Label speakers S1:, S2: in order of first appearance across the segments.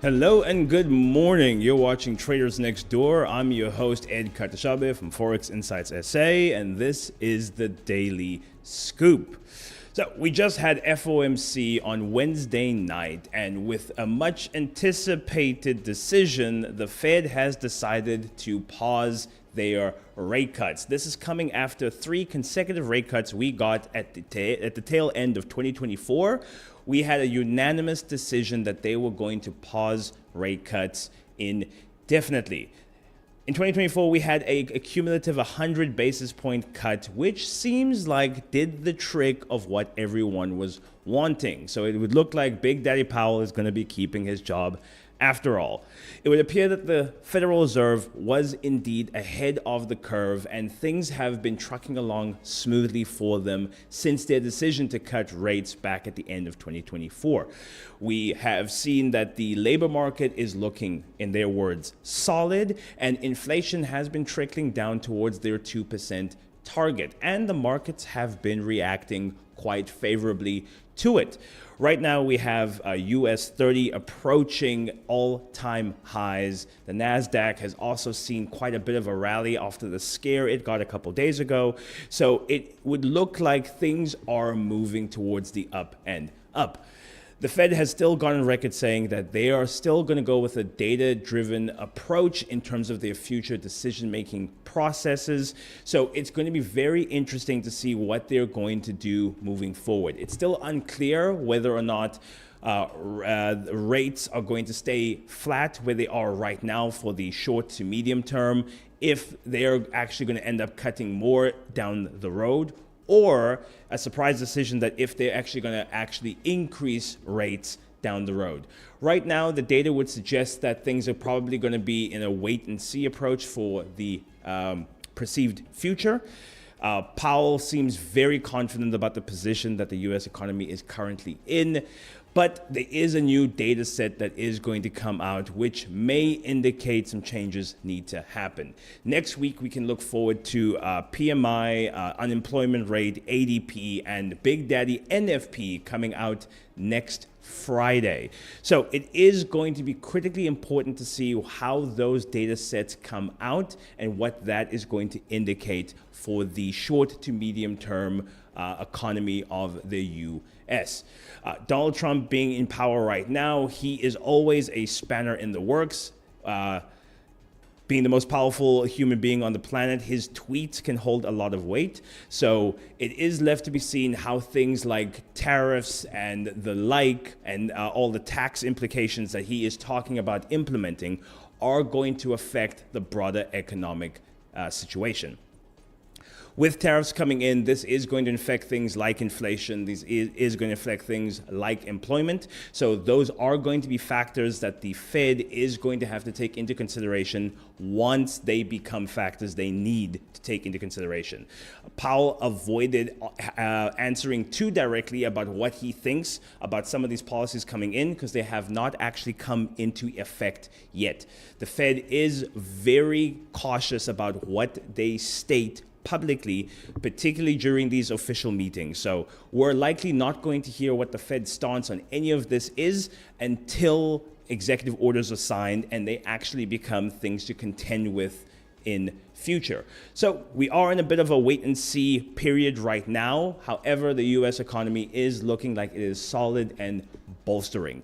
S1: Hello and good morning. You're watching Traders Next Door. I'm your host, Ed Katashabe from Forex Insights SA, and this is the Daily Scoop. So we just had FOMC on Wednesday night, and with a much anticipated decision, the Fed has decided to pause their rate cuts. This is coming after 3 consecutive rate cuts we got at the tail end of 2024. We had a unanimous decision that they were going to pause rate cuts indefinitely. In 2024, we had a cumulative 100 basis point cut, which seems like did the trick of what everyone was wanting. So it would look like Big Daddy Powell is going to be keeping his job after all. It would appear that the Federal Reserve was indeed ahead of the curve, and things have been trucking along smoothly for them since their decision to cut rates back at the end of 2024. We have seen that the labor market is looking, in their words, solid, and inflation has been trickling down towards their 2% target, and the markets have been reacting quite favorably to it. Right now, we have US 30 approaching all-time highs. The NASDAQ has also seen quite a bit of a rally after the scare it got a couple days ago. So it would look like things are moving towards the up and up. The Fed has still gone on record saying that they are still going to go with a data-driven approach in terms of their future decision-making processes. So it's going to be very interesting to see what they're going to do moving forward. It's still unclear whether or not rates are going to stay flat where they are right now for the short to medium term, if they're actually going to end up cutting more down the road, or a surprise decision that if they're actually going to increase rates down the road. Right now, the data would suggest that things are probably going to be in a wait and see approach for the perceived future. Powell seems very confident about the position that the US economy is currently in, but there is a new data set that is going to come out, which may indicate some changes need to happen. Next week, we can look forward to PMI, unemployment rate, ADP, and Big Daddy NFP coming out next Friday. So it is going to be critically important to see how those data sets come out and what that is going to indicate for the short to medium term economy of the U.S. Donald Trump being in power right now, he is always a spanner in the works. Being the most powerful human being on the planet, his tweets can hold a lot of weight. So it is left to be seen how things like tariffs and the like, and all the tax implications that he is talking about implementing are going to affect the broader economic situation. With tariffs coming in, this is going to affect things like inflation. This is going to affect things like employment. So those are going to be factors that the Fed is going to have to take into consideration once they become factors they need to take into consideration. Powell avoided answering too directly about what he thinks about some of these policies coming in because they have not actually come into effect yet. The Fed is very cautious about what they state publicly, particularly during these official meetings. So we're likely not going to hear what the Fed's stance on any of this is until executive orders are signed and they actually become things to contend with in future. So we are in a bit of a wait and see period right now. However, the US economy is looking like it is solid and bolstering.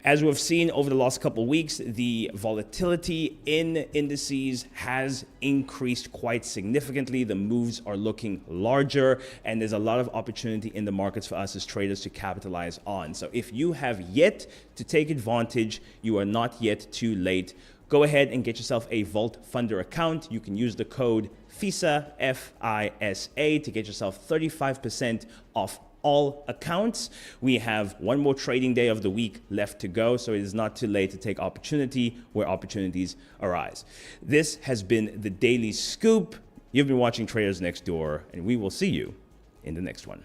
S1: As we've seen over the last couple of weeks, the volatility in indices has increased quite significantly. The moves are looking larger, and there's a lot of opportunity in the markets for us as traders to capitalize on. So if you have yet to take advantage, you are not yet too late. Go ahead and get yourself a Vault Funder account. You can use the code FISA, F-I-S-A, to get yourself 35% off all accounts. We have one more trading day of the week left to go, so it is not too late to take opportunity where opportunities arise. This has been the Daily Scoop. You've been watching Traders Next Door, and we will see you in the next one.